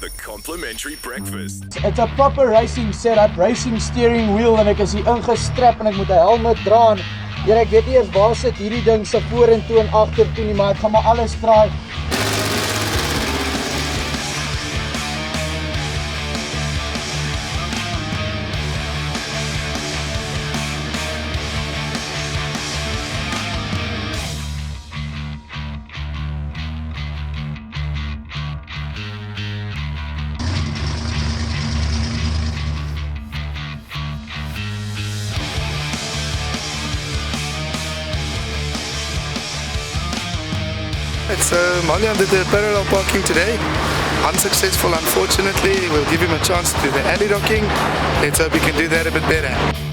The complimentary breakfast. It's a proper racing setup, racing steering wheel en ek is hier ingestrap en ek moet 'n helmet dra. Ek weet nie eers waar sit hierdie ding se vorentoe en agtertoe nie, maar ek gaan maar alles draai. So Malian did the parallel parking today. Unsuccessful, unfortunately. We'll give him a chance to do the alley docking. Let's hope he can do that a bit better.